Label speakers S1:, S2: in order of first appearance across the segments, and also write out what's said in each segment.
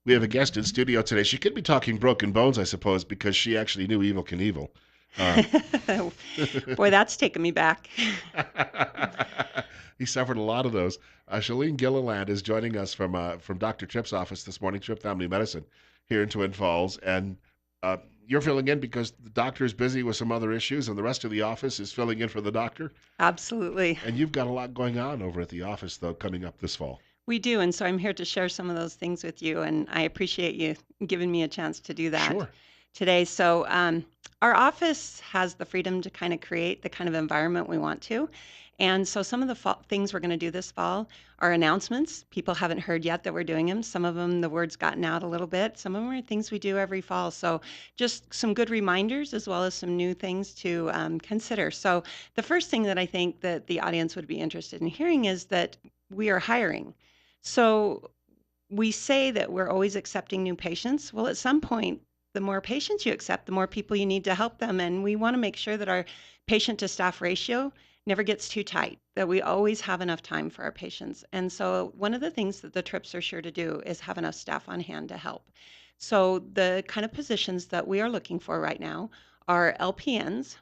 S1: We have a guest in studio today. She could be talking broken bones, I suppose, because she actually knew Evil Knievel. Uh,
S2: Boy, that's taken me back.
S1: he suffered a lot of those. Shellien Gilliland is joining us from Dr. Tripp's office this morning, Tripp Family Medicine, here in Twin Falls, and uh, you're filling in because the doctor is busy with some other issues, and the rest of the office is filling in for the doctor.
S2: Absolutely.
S1: And you've got a lot going on over at the office, though, coming up this fall.
S2: We do. And so I'm here to share some of those things with you. And I appreciate you giving me a chance to do that
S1: Sure.
S2: today. So, our office has the freedom to kind of create the kind of environment we want to. And so, some of the things we're going to do this fall are announcements. People haven't heard yet that we're doing them. Some of them, the word's gotten out a little bit. Some of them are things we do every fall. So, just some good reminders as well as some new things to consider. So, the first thing that I think that the audience would be interested in hearing is that we are hiring. So we say that we're always accepting new patients. Well, at some point, the more patients you accept, the more people you need to help them. And we want to make sure that our patient to staff ratio never gets too tight, that we always have enough time for our patients. And so one of the things that the trips are sure to do is have enough staff on hand to help. So the kind of positions that we are looking for right now are LPNs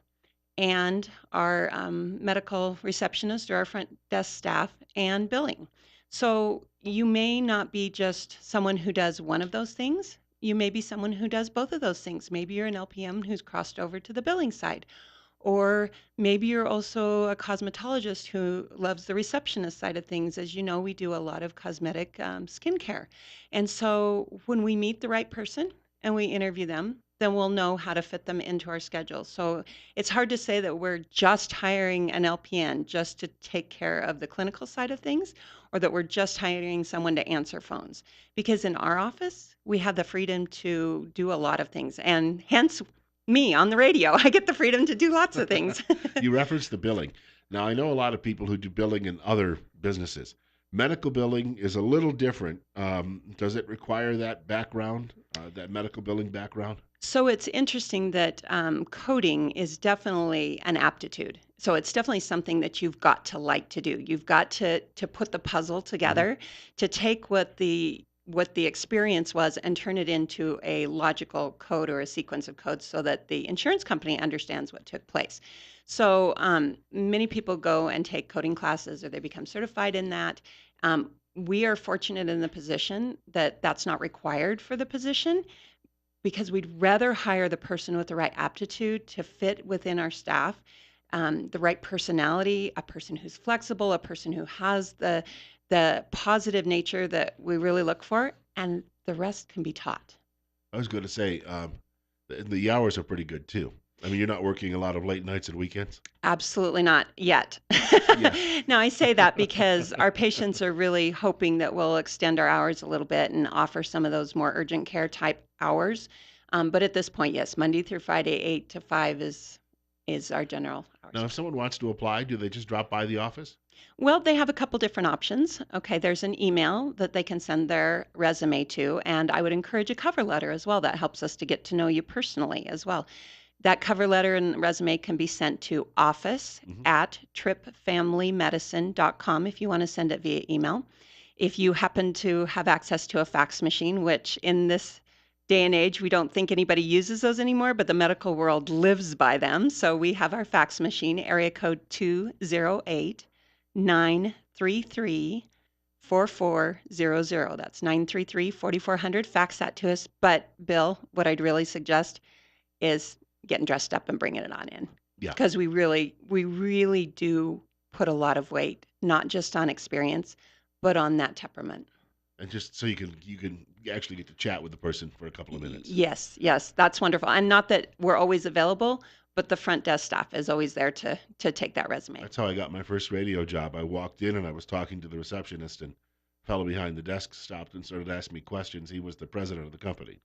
S2: and our medical receptionist or our front desk staff and billing. So you may not be just someone who does one of those things. You may be someone who does both of those things. Maybe you're an LPM who's crossed over to the billing side. Or maybe you're also a cosmetologist who loves the receptionist side of things. As you know, we do a lot of cosmetic skincare. And so when we meet the right person and we interview them, then we'll know how to fit them into our schedule. So it's hard to say that we're just hiring an LPN just to take care of the clinical side of things, or that we're just hiring someone to answer phones. Because in our office, we have the freedom to do a lot of things. And hence, me on the radio, I get the freedom to do lots of things.
S1: You referenced the billing. Now, I know a lot of people who do billing in other businesses. Medical billing is a little different. Does it require that background, that medical billing background?
S2: So it's interesting that coding is definitely an aptitude. So it's definitely something that you've got to like to do. You've got to put the puzzle
S1: Hmm.
S2: together, to take what the experience was and turn it into a logical code or a sequence of codes so that the insurance company understands what took place. So many people go and take coding classes or they become certified in that. We are fortunate in the position that that's not required for the position, because we'd rather hire the person with the right aptitude to fit within our staff, the right personality, a person who's flexible, a person who has the positive nature that we really look for, and the rest can be taught.
S1: I was going to say the hours are pretty good too. I mean, you're not working a lot of late nights and weekends.
S2: Absolutely not yet.
S1: Yeah.
S2: Now, I say that because our patients are really hoping that we'll extend our hours a little bit and offer some of those more urgent care type hours. But at this point, yes, Monday through Friday, 8 to 5 is our general hours.
S1: Now, if someone wants to apply, do they just drop by the office?
S2: Well, they have a couple different options. Okay, there's an email that they can send their resume to, and I would encourage a cover letter as well. That helps us to get to know you personally as well. That cover letter and resume can be sent to office
S1: Hmm.
S2: at trippfamilymedicine.com if you want to send it via email. If you happen to have access to a fax machine, which in this day and age, we don't think anybody uses those anymore, but the medical world lives by them. So we have our fax machine, area code 208-933 4400. That's 933-4400. Fax that to us. But Bill, what I'd really suggest is getting dressed up and bringing it on in,
S1: Yeah.
S2: because we really do put a lot of weight, not just on experience, but on that temperament.
S1: And just so you can actually get to chat with the person for a couple of minutes.
S2: Yes, yes, that's wonderful. And not that we're always available, but the front desk staff is always there to take that resume.
S1: That's how I got my first radio job. I walked in and I was talking to the receptionist, and a fellow behind the desk stopped and started asking me questions. He was the president of the company.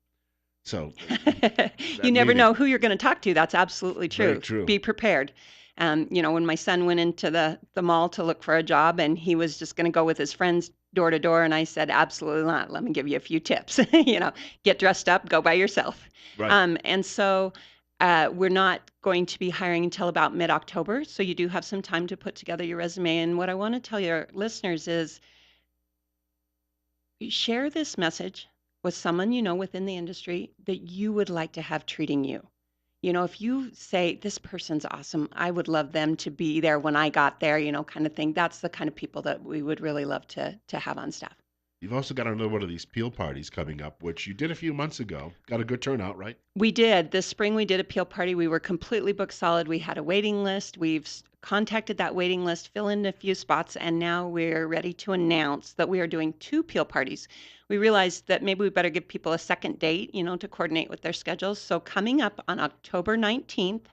S1: So
S2: You
S1: that
S2: never
S1: made it
S2: know who you're going to talk to. That's absolutely
S1: very
S2: true.
S1: true.
S2: Be prepared. When my son went into the mall to look for a job and he was just going to go with his friends door to door, and I said, absolutely not. Let me give you a few tips. Get dressed up, go by yourself.
S1: Right.
S2: And so we're not going to be hiring until about mid-October. So you do have some time to put together your resume. And what I want to tell your listeners is share this message with someone you know within the industry that you would like to have treating you. If you say, this person's awesome, I would love them to be there when I got there, kind of thing. That's the kind of people that we would really love to have on staff.
S1: You've also got another one of these peel parties coming up, which you did a few months ago. Got a good turnout, right?
S2: We did. This spring we did a peel party. We were completely booked solid. We had a waiting list. We've contacted that waiting list, fill in a few spots, and now we're ready to announce that we are doing two peel parties. We realized that maybe we better give people a second date, to coordinate with their schedules. So coming up on October 19th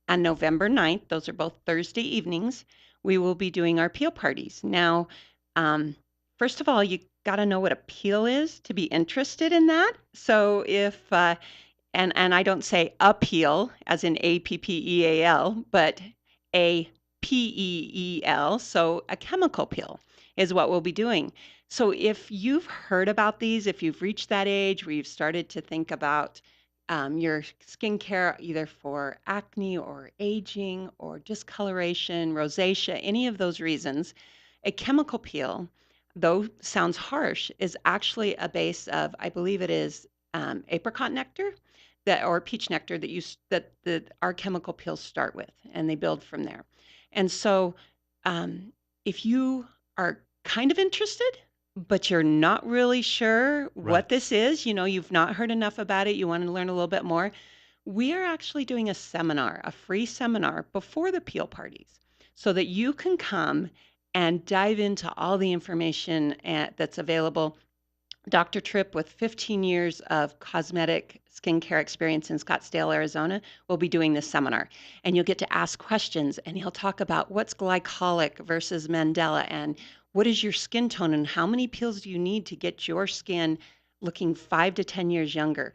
S2: and November 9th, those are both Thursday evenings, we will be doing our peel parties. Now, um, first of all, you got to know what a peel is to be interested in that. So if and I don't say appeal as in APPEAL, but APEEL. So a chemical peel is what we'll be doing. So if you've heard about these, if you've reached that age where you've started to think about your skincare, either for acne or aging or discoloration, rosacea, any of those reasons, a chemical peel, though sounds harsh, is actually a base of, I believe it is apricot nectar that or peach nectar that our chemical peels start with, and they build from there. And so, um, if you are kind of interested, but you're not really sure
S1: Right.
S2: what this is, you've not heard enough about it, you want to learn a little bit more, we are actually doing a seminar, a free seminar before the peel parties, so that you can come and dive into all the information that's available. Dr. Tripp, with 15 years of cosmetic skincare experience in Scottsdale, Arizona, will be doing this seminar. And you'll get to ask questions, and he'll talk about what's glycolic versus Mandela, and what is your skin tone, and how many peels do you need to get your skin looking 5 to 10 years younger.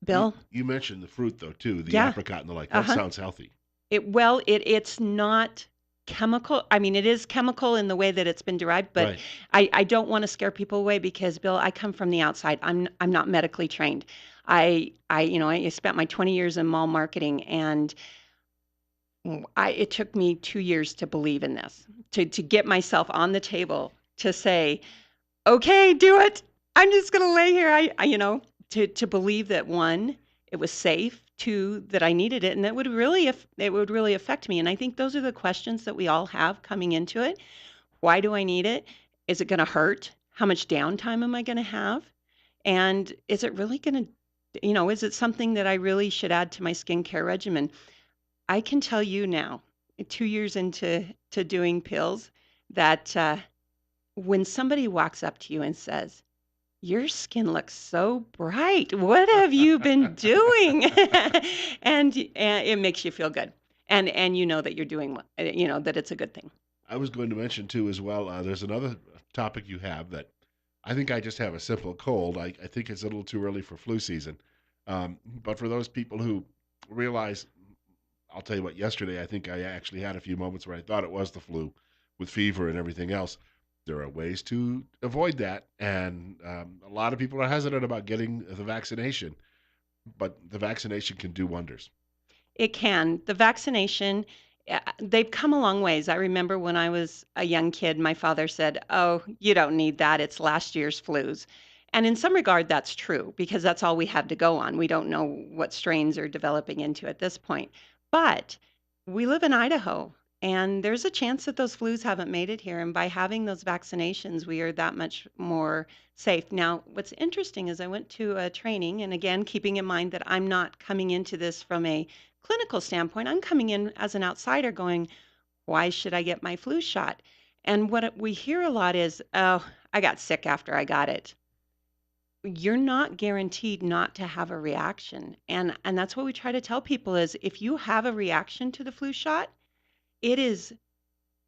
S1: You
S2: Bill?
S1: you mentioned the fruit though too, the
S2: Yeah.
S1: apricot and the like.
S2: Uh
S1: That
S2: huh.
S1: sounds healthy.
S2: It's not chemical. I mean, it is chemical in the way that it's been derived, but
S1: Right.
S2: I don't want to scare people away because, Bill, I come from the outside. I'm not medically trained. I spent my 20 years in mall marketing, and it took me 2 years to believe in this, to get myself on the table to say, okay, do it. I'm just gonna lay here. To believe that, one, it was safe, two, that I needed it, and that it would really affect me. And I think those are the questions that we all have coming into it. Why do I need it? Is it gonna hurt? How much downtime am I gonna have? And is it really gonna, is it something that I really should add to my skincare regimen? I can tell you now, 2 years into doing pills, that when somebody walks up to you and says, your skin looks so bright. What have you been doing? And it makes you feel good. And you know that you're doing that it's a good thing.
S1: I was going to mention too as well. There's another topic you have that I think I just have a simple cold. I think it's a little too early for flu season. But for those people who realize, I'll tell you what. Yesterday, I think I actually had a few moments where I thought it was the flu, with fever and everything else. There are ways to avoid that, and a lot of people are hesitant about getting the vaccination, but the vaccination can do wonders.
S2: It can. The vaccination, they've come a long ways. I remember when I was a young kid, my father said, "Oh, you don't need that. It's last year's flus." And in some regard, that's true because that's all we have to go on. We don't know what strains are developing into at this point. But we live in Idaho, and there's a chance that those flus haven't made it here. And by having those vaccinations, we are that much more safe. Now, what's interesting is I went to a training, and again, keeping in mind that I'm not coming into this from a clinical standpoint, I'm coming in as an outsider going, why should I get my flu shot? And what we hear a lot is, oh, I got sick after I got it. You're not guaranteed not to have a reaction. And that's what we try to tell people is if you have a reaction to the flu shot, it is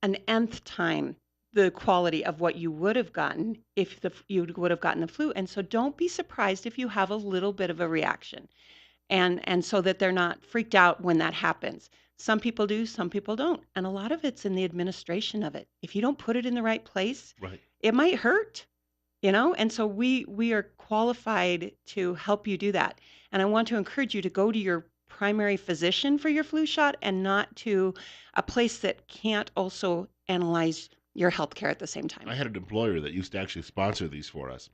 S2: an nth time the quality of what you would have gotten if you would have gotten the flu. And so don't be surprised if you have a little bit of a reaction, and so that they're not freaked out when that happens. Some people do, some people don't, and a lot of it's in the administration of it. If you don't put it in the right place,
S1: Right.
S2: it might hurt. And so we are qualified to help you do that. And I want to encourage you to go to your primary physician for your flu shot and not to a place that can't also analyze your health care at the same time.
S1: I had an employer that used to actually sponsor these for us,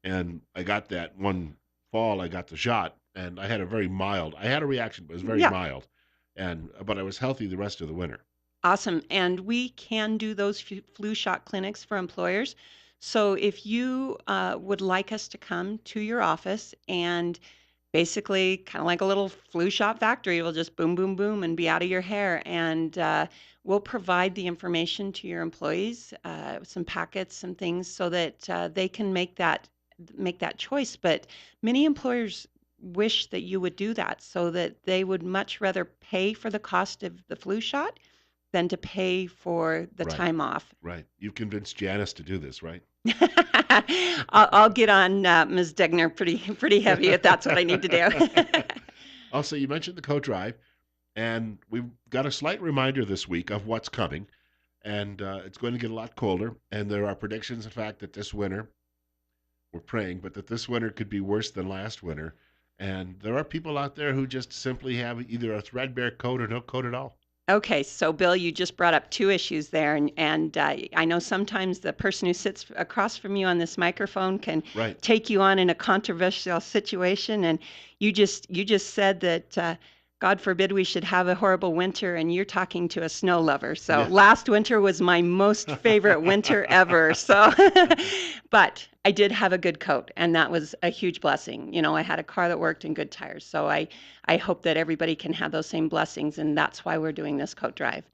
S1: And I got that one fall. I got the shot, and I had a very mild. I had a reaction, but it was very
S2: Yeah.
S1: mild, and but I was healthy the rest of the winter.
S2: Awesome. And we can do those flu shot clinics for employers. So if you would like us to come to your office and basically kind of like a little flu shot factory, it'll just boom, boom, boom and be out of your hair. And we'll provide the information to your employees, some packets, some things so that they can make that choice. But many employers wish that you would do that so that they would much rather pay for the cost of the flu shot than to pay for the
S1: Right,
S2: time off.
S1: right. You've convinced Janice to do this, right?
S2: I'll get on Ms. Degner pretty heavy if that's what I need to do.
S1: Also, you mentioned the coat drive, and we've got a slight reminder this week of what's coming, and it's going to get a lot colder. And there are predictions, in fact, that this winter, we're praying, but that this winter could be worse than last winter. And there are people out there who just simply have either a threadbare coat or no coat at all.
S2: Okay, so Bill, you just brought up two issues there, and I know sometimes the person who sits across from you on this microphone can
S1: Right.
S2: take you on in a controversial situation, and you just said that God forbid we should have a horrible winter, and you're talking to a snow lover. So
S1: Yeah.
S2: last winter was my most favorite winter ever. So, but I did have a good coat, and that was a huge blessing. You know, I had a car that worked and good tires, so I hope that everybody can have those same blessings, and that's why we're doing this coat drive.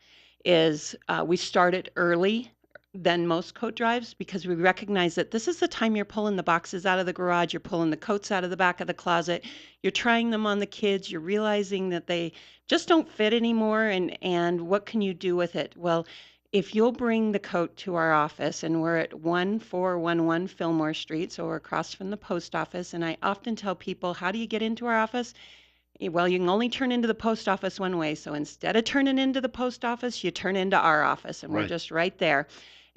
S2: Is we started early than most coat drives because we recognize that this is the time you're pulling the boxes out of the garage, you're pulling the coats out of the back of the closet, you're trying them on the kids, you're realizing that they just don't fit anymore, and what can you do with it? Well, if you'll bring the coat to our office, and we're at 1411 Fillmore Street, so we're across from the post office, and I often tell people, how do you get into our office? Well, you can only turn into the post office one way. So instead of turning into the post office, you turn into our office, and we're
S1: Right.
S2: just right there.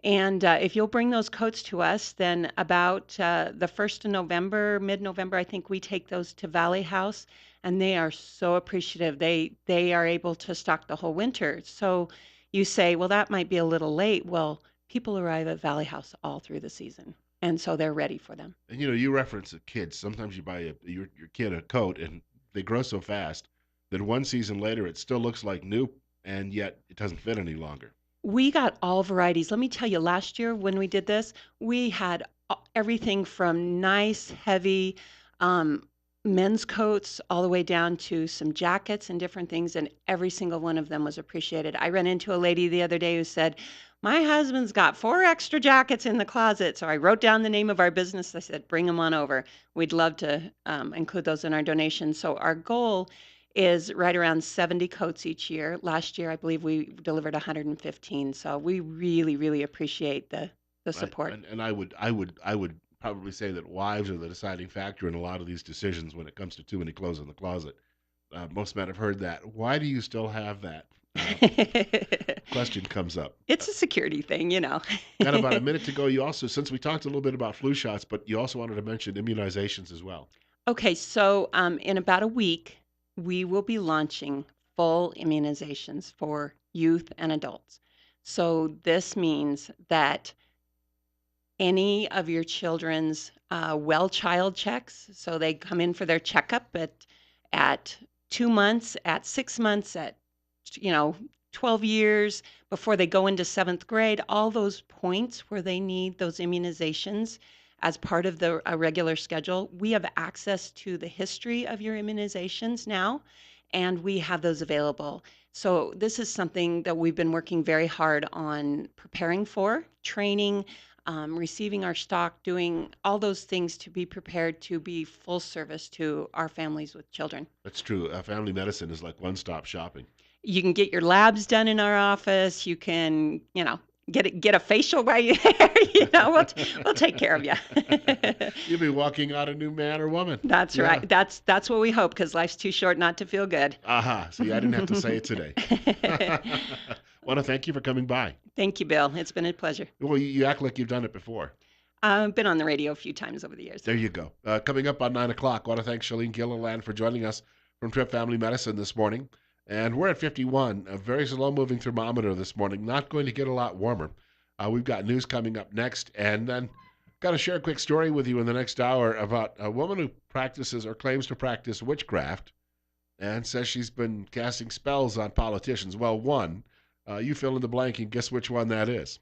S2: And if you'll bring those coats to us, then about the 1st of November, mid-November, I think we take those to Valley House, and they are so appreciative. They are able to stock the whole winter. So you say, well, that might be a little late. Well, people arrive at Valley House all through the season, and so they're ready for them.
S1: And you reference the kids. Sometimes you buy your kid a coat, and they grow so fast that one season later it still looks like new, and yet it doesn't fit any longer.
S2: We got all varieties. Let me tell you, last year when we did this, we had everything from nice, heavy um, men's coats all the way down to some jackets and different things, and every single one of them was appreciated. I ran into a lady the other day who said, my husband's got 4 extra jackets in the closet. So I wrote down the name of our business. I said, bring them on over. We'd love to include those in our donations. So our goal is right around 70 coats each year. Last year, I believe we delivered 115. So we really, really appreciate the
S1: Right.
S2: support.
S1: And I would probably say that wives are the deciding factor in a lot of these decisions when it comes to too many clothes in the closet. Most men have heard that. Why do you still have that? Question comes up.
S2: It's a security thing, you know.
S1: Got about a minute to go. You also, since we talked a little bit about flu shots, but you also wanted to mention immunizations as well.
S2: Okay, so in about a week, we will be launching full immunizations for youth and adults. So this means that any of your children's well child checks. So they come in for their checkup at 2 months, at 6 months, at 12 years before they go into seventh grade. All those points where they need those immunizations as part of the a regular schedule. We have access to the history of your immunizations now, and we have those available. So this is something that we've been working very hard on preparing for, training, receiving our stock, doing all those things to be prepared to be full service to our families with children.
S1: That's true. Family medicine is like one-stop shopping.
S2: You can get your labs done in our office. You can, get a facial while you're there. We'll take care of you.
S1: You'll be walking out a new man or woman.
S2: That's
S1: Yeah.
S2: right. That's what we hope because life's too short not to feel good.
S1: Aha. See, I didn't have to say it today. Want to thank you for coming by.
S2: Thank you, Bill. It's been a pleasure.
S1: Well, you act like you've done it before.
S2: I've been on the radio a few times over the years.
S1: There you go. Coming up on 9 o'clock, want to thank Shellien Gilliland for joining us from Tripp Family Medicine this morning. And we're at 51, a very slow-moving thermometer this morning. Not going to get a lot warmer. We've got news coming up next, and then Got to share a quick story with you in the next hour about a woman who practices or claims to practice witchcraft and says she's been casting spells on politicians. Well, one, you fill in the blank and guess which one that is.